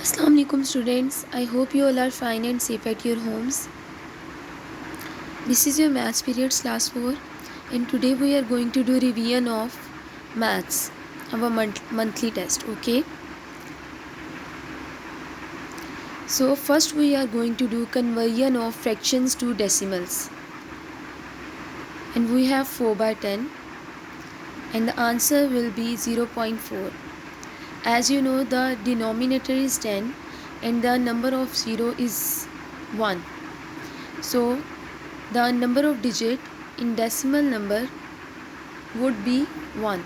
Assalamu alaikum students. I hope you all are fine and safe at your homes. This is your maths periods class 4 and today we are going to do revision of maths, our monthly test, okay? So first we are going to do conversion of fractions to decimals. And we have 4 by 10 and the answer will be 0.4. As you know, the denominator is 10 and the number of 0 is 1. So the number of digit in decimal number would be 1.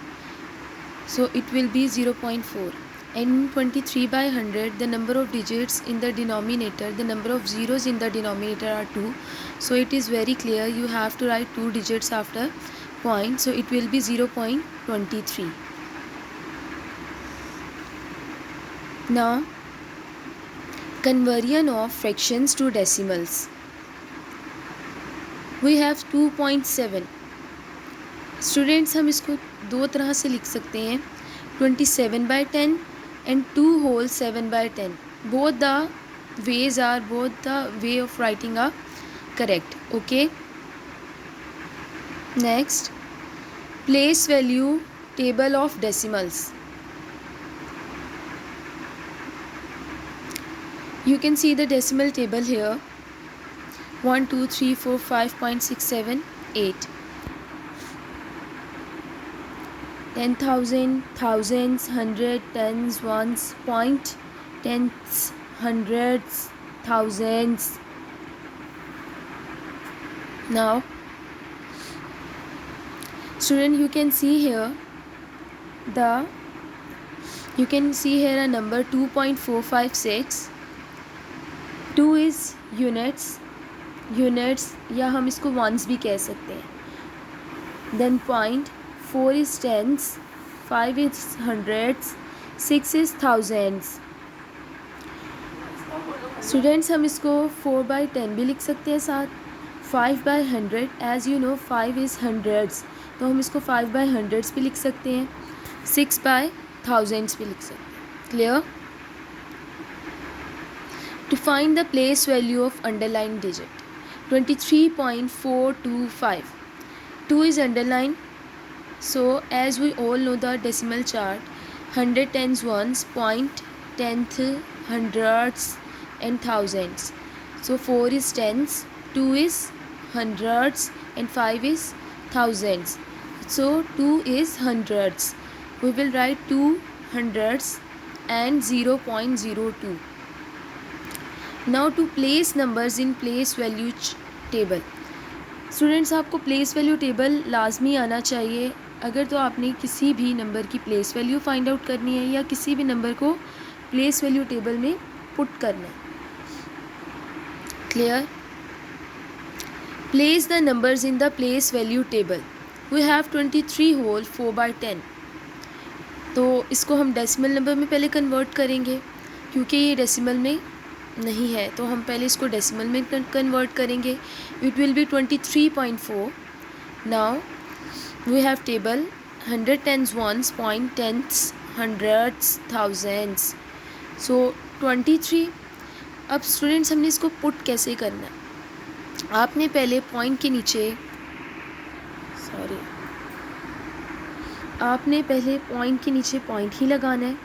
So it will be 0.4. And 23 by 100, the number of digits in the denominator, the number of zeros in the denominator are 2. So it is very clear you have to write 2 digits after point. So it will be 0.23. Now, conversion of fractions to decimals. We have 2.7. Students हम इसको दो तरह से लिख सकते हैं 27/10 and 2 whole 7/10. Both the ways are, both the way of writing are correct. Okay. Next, place value table of decimals. You can see the decimal table here. 1, 2, 3, 4, 5.67, 8. 10,000, thousands, hundred, tens, ones, point, tenths, hundreds, thousands. Now, student, you can see here a number 2.456. 2 is units या हम इसको ones भी कह सकते हैं. Then point, 4 is tens, 5 is hundreds, 6 is thousands. Students, हम इसको 4/10 भी लिख सकते हैं साथ. 5/100, as you know 5 is hundreds, तो हम इसको 5/hundreds भी लिख सकते हैं. 6/thousands भी लिख सकते हैं. Clear? To find the place value of underlined digit, 23.425. 2 is underlined. So as we all know the decimal chart, 100, tens, ones, point, tenth, hundreds and thousands. So 4 is tens, 2 is hundreds and 5 is thousands. So 2 is hundreds. We will write 2 hundreds and 0.02. Now to place numbers in place value table. Students, आपको place value table लाजमी आना चाहिए अगर तो आपने किसी भी number की प्लेस वैल्यू फाइंड आउट करनी है या किसी भी नंबर को प्लेस वैल्यू टेबल में पुट करना है. Clear? Place the numbers in the place value table. We have 23 whole 4/10. तो इसको हम डेसिमल नंबर में पहले कन्वर्ट करेंगे क्योंकि ये डेसिमल में नहीं है, तो हम पहले इसको डेसिमल में कन्वर्ट करेंगे. It will be 23.4. Now we have table 100, tens, ones, point, tenths, hundreds, thousands. So 23. अब स्टूडेंट्स, हमने इसको पुट कैसे करना है? आपने पहले पॉइंट के नीचे पॉइंट ही लगाना है.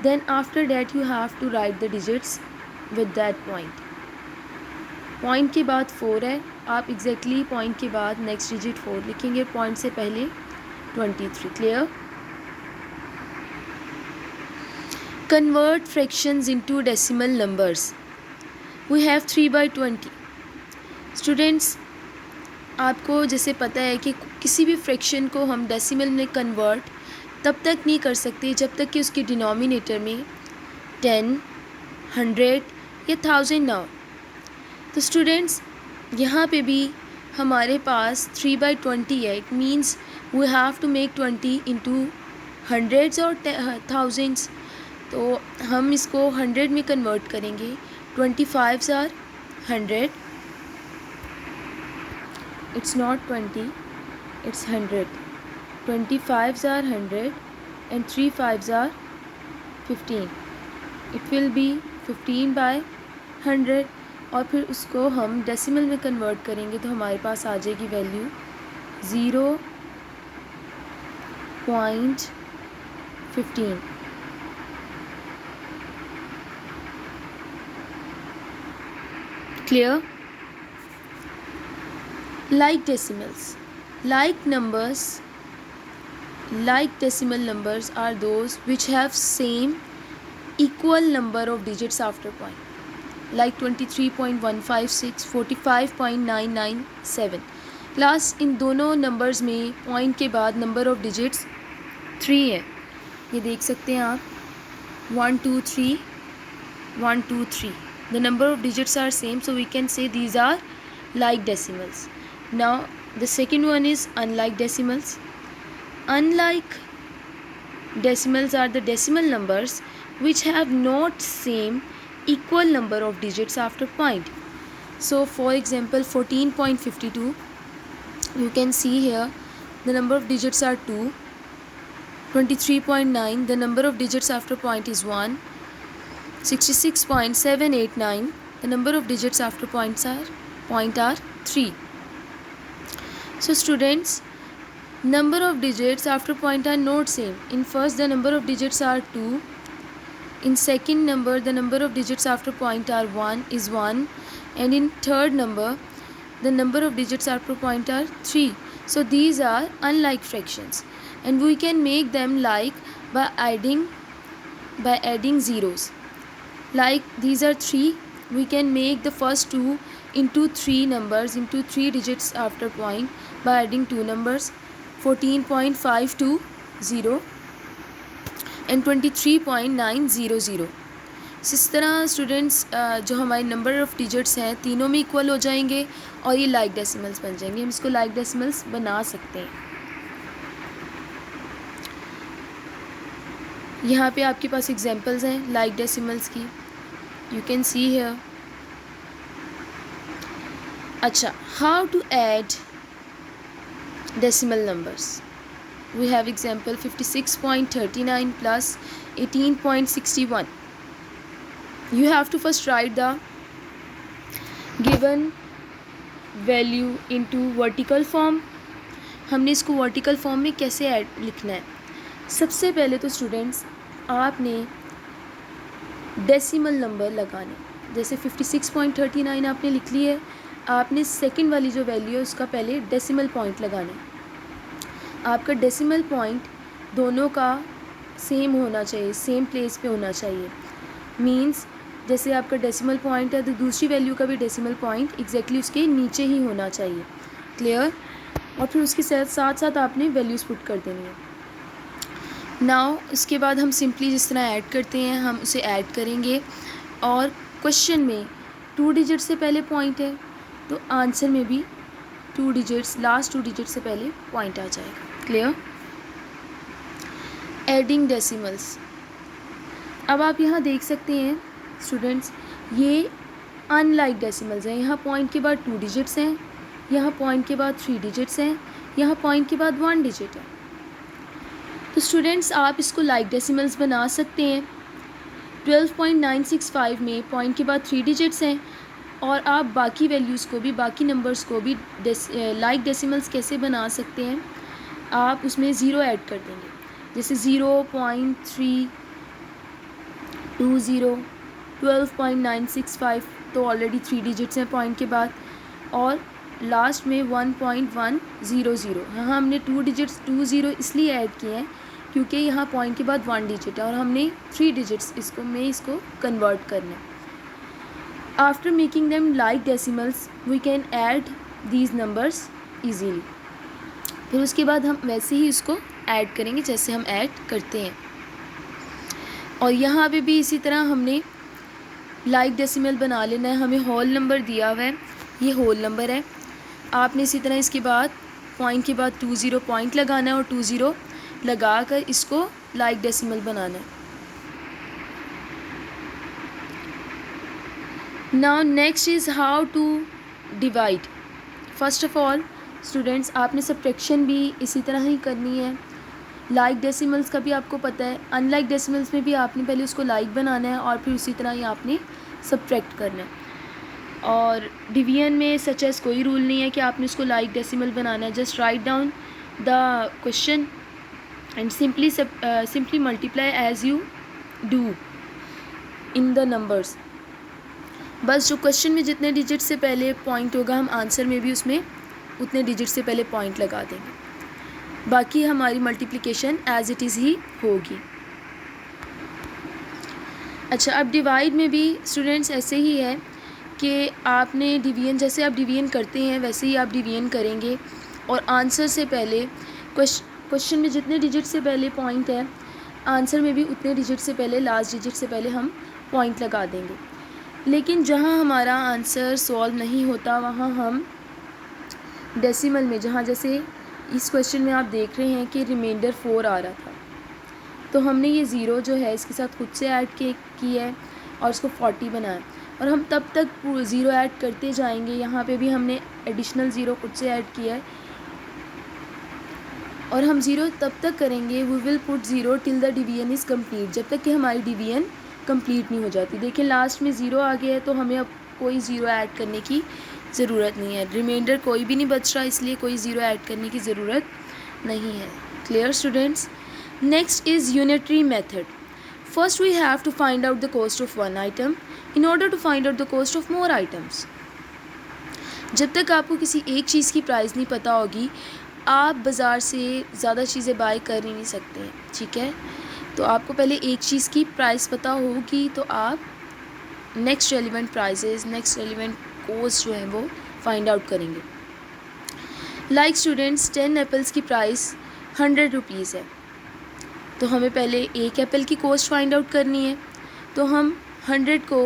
Then after that you have to write the digits with that point. Point के बाद 4 है, आप एग्जैक्टली पॉइंट के बाद नेक्स्ट डिजिट 4 लिखेंगे. पॉइंट से पहले 23. Clear? Convert fractions into decimal numbers. We have 3/20. Students, आपको जैसे पता है कि किसी भी फ्रैक्शन को हम डेसिमल में कन्वर्ट तब तक नहीं कर सकते जब तक कि उसके डिनोमिनेटर में 10, 100 या 1000 ना हो. तो स्टूडेंट्स, यहाँ पे भी हमारे पास 3/20 है. It means we have to make 20 into hundreds और थाउजेंड्स. तो हम इसको 100 में कन्वर्ट करेंगे. 25s are 100. It's not 20, it's 100. 25s are 100 and 3 5s are 15. It will B 15/100 और फिर उसको हम डेसिमल में कन्वर्ट करेंगे तो हमारे पास आ जाएगी value 0.15। Clear? Like decimals. Like decimal numbers are those which have same equal number of digits after point. Like 23.156, 45.997. Class in दोनों नंबर्स में पॉइंट के बाद नंबर ऑफ डिजिट्स 3 है, ये देख सकते हैं आप 1 2 3 1 2 3. The number of digits are same, so we can say these are like decimals. Now the second one is unlike decimals. Unlike decimals are the decimal numbers which have not same equal number of digits after point. So for example 14.52, you can see here the number of digits are 2. 23.9, the number of digits after point is 1. 66.789, the number of digits after point are 3. So students, number of digits after point are not same. In first the number of digits are 2. In second number the number of digits after point are 1 is 1, and in third number the number of digits after point are 3. So these are unlike fractions, and we can make them like by adding zeros. Like these are 3, we can make the first two into 3 numbers into 3 digits after point by adding 2 numbers, 14.520 and 23.900. इस तरह students जो हमारे number of digits हैं तीनों में equal हो जाएंगे और ये लाइक डेसिमल्स बन जाएंगे. हम इसको लाइक डेसिमल्स बना सकते हैं. यहाँ पे आपके पास एग्जांपल्स हैं लाइक डेसिमल्स की. You can see here. अच्छा, how to add decimal numbers? We have example 56.39 plus 18.61. You have to first write the given value into vertical form. हमने इसको वर्टिकल फॉर्म में कैसे लिखना है? सबसे पहले तो स्टूडेंट्स आपने डेसिमल नंबर लगाने. जैसे 56.39 आपने लिख ली है, आपने सेकंड वाली जो वैल्यू है उसका पहले डेसिमल पॉइंट लगाना है. आपका डेसिमल पॉइंट दोनों का सेम होना चाहिए, सेम प्लेस पे होना चाहिए. मींस जैसे आपका डेसिमल पॉइंट है तो दूसरी वैल्यू का भी डेसिमल पॉइंट एग्जैक्टली उसके नीचे ही होना चाहिए. क्लियर? और फिर उसके साथ साथ आपने वैल्यूज़ पुट कर देनी है. नाउ इसके बाद हम सिंपली जिस तरह ऐड करते हैं हम उसे ऐड करेंगे, और क्वेश्चन में 2 डिजिट से पहले पॉइंट है तो आंसर में भी 2 डिजिट्स, लास्ट 2 डिजिट से पहले पॉइंट आ जाएगा. क्लियर? Adding decimals. अब आप यहाँ देख सकते हैं स्टूडेंट्स, ये अनलाइक डेसिमल्स हैं. यहाँ पॉइंट के बाद 2 डिजिट्स हैं, यहाँ पॉइंट के बाद 3 डिजिट्स हैं, यहाँ पॉइंट के बाद 1 डिजिट है. तो स्टूडेंट्स आप इसको लाइक डेसिमल्स बना सकते हैं. 12.965 में पॉइंट के बाद 3 डिजिट्स हैं, और आप बाकी वैल्यूज़ को भी, बाकी नंबर्स को भी लाइक डेसिमल्स कैसे बना सकते हैं? आप उसमें ज़ीरो ऐड कर देंगे. जैसे 0.320, 12.965 तो ऑलरेडी 3 डिजिट्स हैं पॉइंट के बाद, और लास्ट में 1.100. यहाँ हमने 2 डिजिट्स 20 इसलिए ऐड किए हैं क्योंकि यहाँ पॉइंट के बाद 1 डिजिट है और हमने 3 डिजिट्स इसको कन्वर्ट करना है. After making them like decimals we can add these numbers easily. फिर उसके बाद हम वैसे ही इसको ऐड करेंगे जैसे हम ऐड करते हैं. और यहाँ पे भी इसी तरह हमने लाइक डेसिमल बना लेना है. हमें होल नंबर दिया हुआ है, ये होल नंबर है. आपने इसी तरह इसके बाद पॉइंट के बाद 20 पॉइंट लगाना है और 20 लगा कर इसको लाइक डेसिमल बनाना है. Now next is how to divide. First of all students आपने सब्ट्रैक्शन भी इसी तरह ही करनी है. लाइक डेसिमल्स का भी आपको पता है, अनलाइक डेसिमल्स में भी आपने पहले उसको लाइक बनाना है और फिर उसी तरह ही आपने सब्ट्रैक्ट करना है। और डिवीजन में सच एस कोई रूल नहीं है कि आपने उसको लाइक डेसिमल बनाना है। Just write down the question and simply multiply as you do in the numbers. बस जो क्वेश्चन में जितने डिजिट से पहले पॉइंट होगा हम आंसर में भी उसमें उतने डिजिट से पहले पॉइंट लगा देंगे। बाकी हमारी मल्टीप्लिकेशन एज इट इज़ ही होगी। अच्छा, अब डिवाइड में भी स्टूडेंट्स ऐसे ही है कि आपने डिवीजन, जैसे आप डिवीजन करते हैं वैसे ही आप डिवीजन करेंगे और आंसर से पहले क्वेश्चन में जितने डिजिट से पहले पॉइंट है आंसर में भी उतने डिजिट से पहले, लास्ट डिजिट से पहले हम पॉइंट लगा देंगे। लेकिन जहाँ हमारा आंसर सॉल्व नहीं होता वहाँ हम डेसिमल में, जहाँ जैसे इस क्वेश्चन में आप देख रहे हैं कि रिमाइंडर 4 आ रहा था, तो हमने ये ज़ीरो जो है इसके साथ खुद से ऐड की है और इसको 40 बनाया और हम तब तक ज़ीरो ऐड करते जाएंगे। यहाँ पे भी हमने एडिशनल ज़ीरो खुद से ऐड किया है और हम ज़ीरो तब तक करेंगे, we will put zero till the division is complete, जब तक कि हमारी डिवीजन कंप्लीट नहीं हो जाती। देखिए लास्ट में ज़ीरो आ गया है तो हमें अब कोई ज़ीरो ऐड करने की ज़रूरत नहीं है, रिमाइंडर कोई भी नहीं बच रहा, इसलिए कोई ज़ीरो ऐड करने की ज़रूरत नहीं है। Clear students? Next is unitary method. First we have to find out the cost of one item in order to find out the cost of more items. जब तक आपको किसी एक चीज़ की प्राइस नहीं पता होगी आप बाज़ार से ज़्यादा चीज़ें बाय कर ही नहीं सकते हैं, ठीक है? तो आपको पहले एक चीज़ की प्राइस पता होगी तो आप next relevant prices, next relevant cost जो है वो फाइंड आउट करेंगे। लाइक स्टूडेंट्स 10 एप्पल्स की प्राइस 100 रुपीज़ है, तो हमें पहले एक एप्पल की कॉस्ट फाइंड आउट करनी है, तो हम 100 को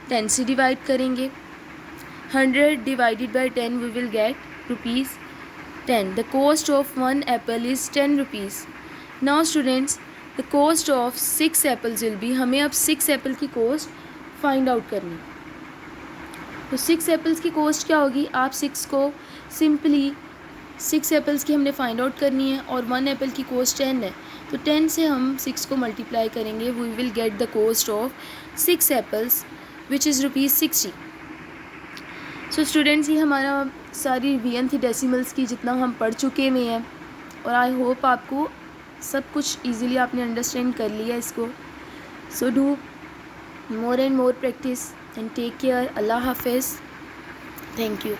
10 से डिवाइड करेंगे। 100 divided by 10 we will get rupees 10. The cost of one apple is 10 rupees. Now students, the cost of 6 apples will be, हमें अब 6 एप्पल की कॉस्ट फाइंड आउट करनी। तो 6 एप्पल्स की कॉस्ट क्या होगी? आप 6 को सिंपली 6 एप्पल्स की हमने फाइंड आउट करनी है और 1 एप्पल की कॉस्ट 10 है, तो 10 से हम 6 को मल्टीप्लाई करेंगे, we will get the cost of 6 apples which is ₹60। So students, ये हमारा सारी रिवीजन थी डेसिमल्स की, जितना हम पढ़ चुके हुए हैं और आई होप आपको सब कुछ इजीली आपने अंडरस्टैंड कर लिया इसको। So do more and more practice and take care. अल्लाह हाफिज़। Thank you.